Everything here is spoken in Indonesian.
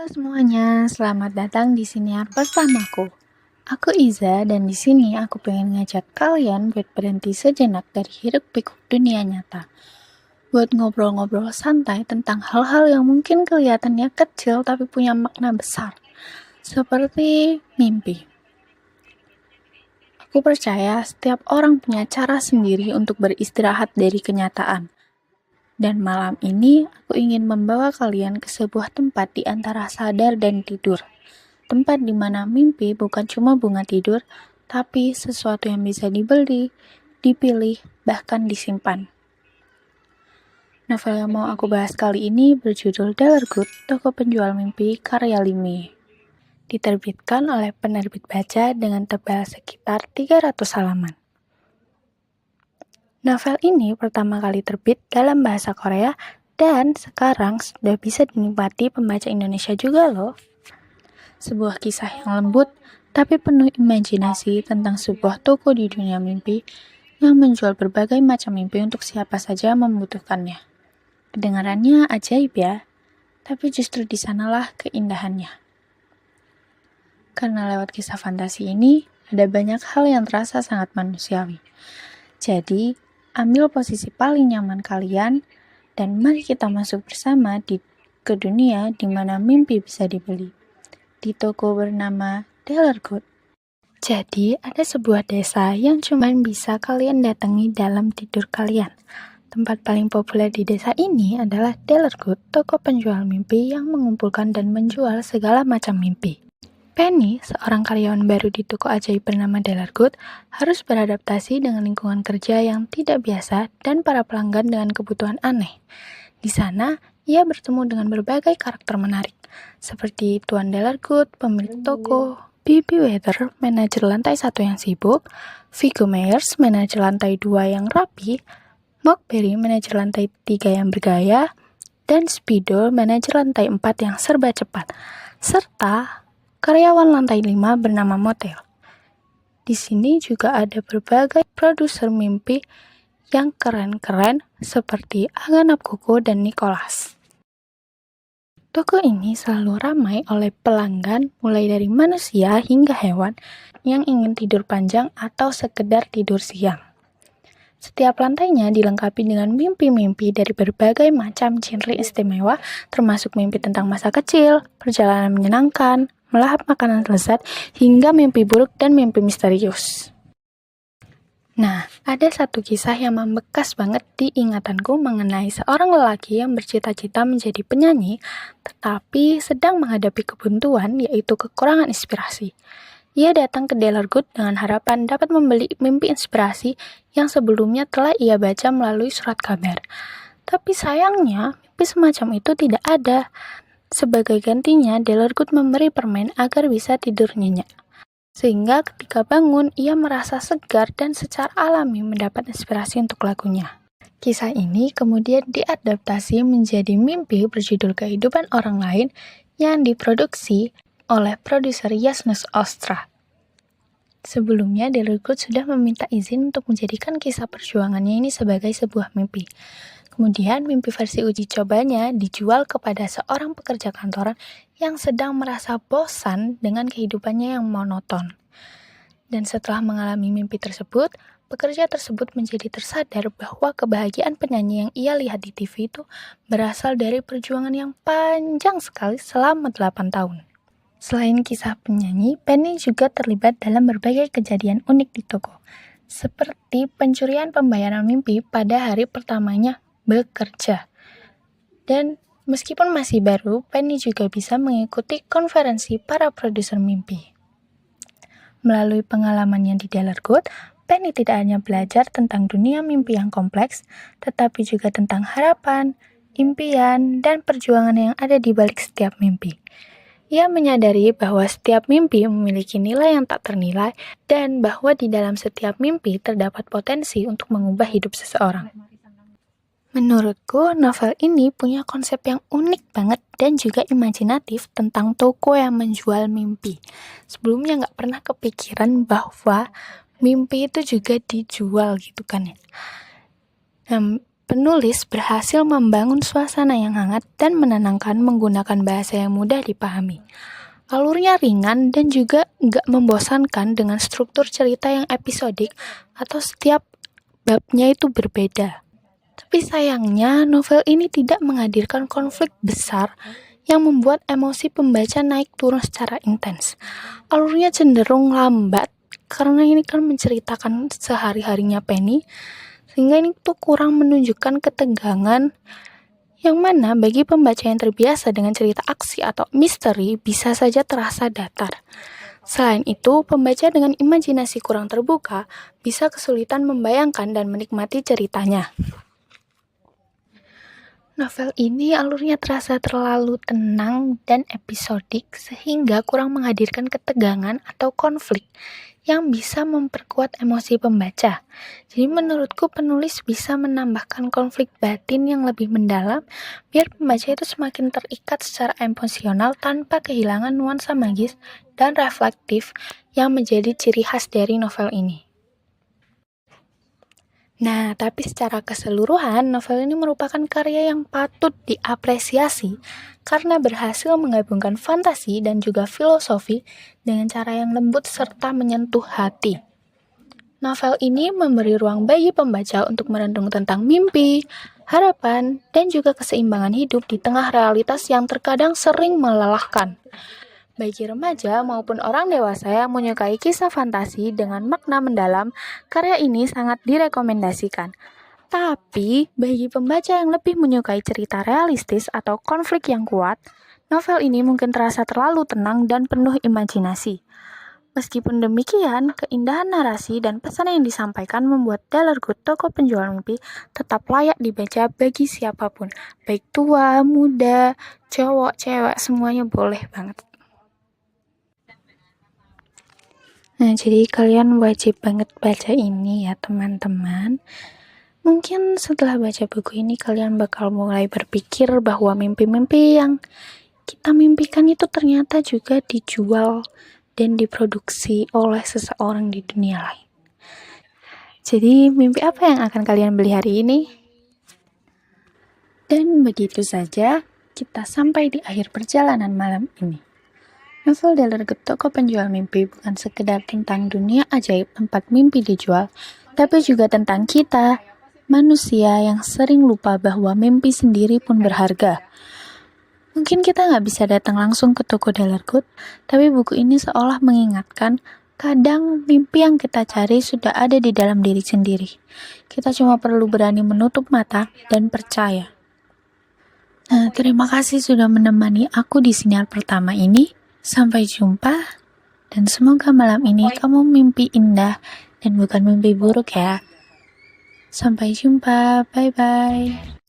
Halo semuanya, selamat datang di siniar bersamaku. Aku Iza dan di sini aku pengen ngajak kalian buat berhenti sejenak dari hiruk pikuk dunia nyata. Buat ngobrol-ngobrol santai tentang hal-hal yang mungkin kelihatannya kecil tapi punya makna besar. Seperti mimpi. Aku percaya setiap orang punya cara sendiri untuk beristirahat dari kenyataan. Dan malam ini aku ingin membawa kalian ke sebuah tempat di antara sadar dan tidur. Tempat di mana mimpi bukan cuma bunga tidur, tapi sesuatu yang bisa dibeli, dipilih, bahkan disimpan. Novel yang mau aku bahas kali ini berjudul Delergut, Toko Penjual Mimpi karya Limi. Diterbitkan oleh penerbit baca dengan tebal sekitar 300 halaman. Novel ini pertama kali terbit dalam bahasa Korea dan sekarang sudah bisa dinikmati pembaca Indonesia juga loh. Sebuah kisah yang lembut tapi penuh imajinasi tentang sebuah toko di dunia mimpi yang menjual berbagai macam mimpi untuk siapa saja membutuhkannya. Kedengarannya ajaib ya, tapi justru di sanalah keindahannya. Karena lewat kisah fantasi ini, ada banyak hal yang terasa sangat manusiawi. Jadi, ambil posisi paling nyaman kalian, dan mari kita masuk bersama ke dunia di mana mimpi bisa dibeli. Di toko bernama Delergut. Jadi, ada sebuah desa yang cuma bisa kalian datangi dalam tidur kalian. Tempat paling populer di desa ini adalah Delergut, toko penjual mimpi yang mengumpulkan dan menjual segala macam mimpi. Penny, seorang karyawan baru di toko ajaib bernama Delergut, harus beradaptasi dengan lingkungan kerja yang tidak biasa dan para pelanggan dengan kebutuhan aneh. Di sana, ia bertemu dengan berbagai karakter menarik, seperti Tuan Delergut, pemilik toko, Bibi Weather, manajer lantai 1 yang sibuk, Vigo Meyers, manajer lantai 2 yang rapi, Mockberry, manajer lantai 3 yang bergaya, dan Speedo, manajer lantai 4 yang serba cepat, serta karyawan lantai 5 bernama Motel. Di sini juga ada berbagai produser mimpi yang keren-keren seperti Aganap Koko dan Nicholas. Toko ini selalu ramai oleh pelanggan mulai dari manusia hingga hewan yang ingin tidur panjang atau sekedar tidur siang. Setiap lantainya dilengkapi dengan mimpi-mimpi dari berbagai macam genre istimewa, termasuk mimpi tentang masa kecil, perjalanan menyenangkan, melahap makanan lezat, hingga mimpi buruk dan mimpi misterius. Nah, ada satu kisah yang membekas banget di ingatanku mengenai seorang lelaki yang bercita-cita menjadi penyanyi, tetapi sedang menghadapi kebuntuan, yaitu kekurangan inspirasi. Ia datang ke Delergut dengan harapan dapat membeli mimpi inspirasi yang sebelumnya telah ia baca melalui surat kabar. Tapi sayangnya, mimpi semacam itu tidak ada. Sebagai gantinya, Delergut memberi permen agar bisa tidur nyenyak. Sehingga ketika bangun, ia merasa segar dan secara alami mendapat inspirasi untuk lagunya. Kisah ini kemudian diadaptasi menjadi mimpi berjudul Kehidupan Orang Lain yang diproduksi oleh produser Yasnus Ostra. Sebelumnya, Delergut sudah meminta izin untuk menjadikan kisah perjuangannya ini sebagai sebuah mimpi. Kemudian, mimpi versi uji cobanya dijual kepada seorang pekerja kantoran yang sedang merasa bosan dengan kehidupannya yang monoton. Dan setelah mengalami mimpi tersebut, pekerja tersebut menjadi tersadar bahwa kebahagiaan penyanyi yang ia lihat di TV itu berasal dari perjuangan yang panjang sekali selama 8 tahun. Selain kisah penyanyi, Penny juga terlibat dalam berbagai kejadian unik di toko, seperti pencurian pembayaran mimpi pada hari pertamanya bekerja. Dan meskipun masih baru, Penny juga bisa mengikuti konferensi para produser mimpi. Melalui pengalamannya di Delergut, Penny tidak hanya belajar tentang dunia mimpi yang kompleks, tetapi juga tentang harapan, impian, dan perjuangan yang ada di balik setiap mimpi. Ia menyadari bahwa setiap mimpi memiliki nilai yang tak ternilai dan bahwa di dalam setiap mimpi terdapat potensi untuk mengubah hidup seseorang. Menurutku, novel ini punya konsep yang unik banget dan juga imajinatif tentang toko yang menjual mimpi. Sebelumnya nggak pernah kepikiran bahwa mimpi itu juga dijual gitu kan ya. Nah, Penulis berhasil membangun suasana yang hangat dan menenangkan menggunakan bahasa yang mudah dipahami. Alurnya ringan dan juga nggak membosankan dengan struktur cerita yang episodik atau setiap babnya itu berbeda. Tapi sayangnya novel ini tidak menghadirkan konflik besar yang membuat emosi pembaca naik turun secara intens. Alurnya cenderung lambat karena ini kan menceritakan sehari-harinya Penny, sehingga ini tuh kurang menunjukkan ketegangan yang mana bagi pembaca yang terbiasa dengan cerita aksi atau misteri bisa saja terasa datar. Selain itu, pembaca dengan imajinasi kurang terbuka bisa kesulitan membayangkan dan menikmati ceritanya. Novel ini alurnya terasa terlalu tenang dan episodik sehingga kurang menghadirkan ketegangan atau konflik yang bisa memperkuat emosi pembaca. Jadi menurutku penulis bisa menambahkan konflik batin yang lebih mendalam biar pembaca itu semakin terikat secara emosional tanpa kehilangan nuansa magis dan reflektif yang menjadi ciri khas dari novel ini. Nah, tapi secara keseluruhan, novel ini merupakan karya yang patut diapresiasi karena berhasil menggabungkan fantasi dan juga filosofi dengan cara yang lembut serta menyentuh hati. Novel ini memberi ruang bagi pembaca untuk merenung tentang mimpi, harapan, dan juga keseimbangan hidup di tengah realitas yang terkadang sering melelahkan. Bagi remaja maupun orang dewasa yang menyukai kisah fantasi dengan makna mendalam, karya ini sangat direkomendasikan. Tapi, bagi pembaca yang lebih menyukai cerita realistis atau konflik yang kuat, novel ini mungkin terasa terlalu tenang dan penuh imajinasi. Meskipun demikian, keindahan narasi dan pesan yang disampaikan membuat Dalergut Toko Penjual Mimpi tetap layak dibaca bagi siapapun, baik tua, muda, cowok, cewek, semuanya boleh banget. Nah, jadi kalian wajib banget baca ini ya teman-teman. Mungkin setelah baca buku ini kalian bakal mulai berpikir bahwa mimpi-mimpi yang kita mimpikan itu ternyata juga dijual dan diproduksi oleh seseorang di dunia lain. Jadi mimpi apa yang akan kalian beli hari ini? Dan begitu saja kita sampai di akhir perjalanan malam ini. Novel Dalergut Toko Penjual Mimpi bukan sekedar tentang dunia ajaib tempat mimpi dijual, tapi juga tentang kita, manusia yang sering lupa bahwa mimpi sendiri pun berharga. Mungkin kita nggak bisa datang langsung ke toko Dalergut, tapi buku ini seolah mengingatkan kadang mimpi yang kita cari sudah ada di dalam diri sendiri. Kita cuma perlu berani menutup mata dan percaya. Nah, terima kasih sudah menemani aku di sinar pertama ini. Sampai jumpa, dan semoga malam ini kamu mimpi indah dan bukan mimpi buruk ya. Sampai jumpa, bye-bye.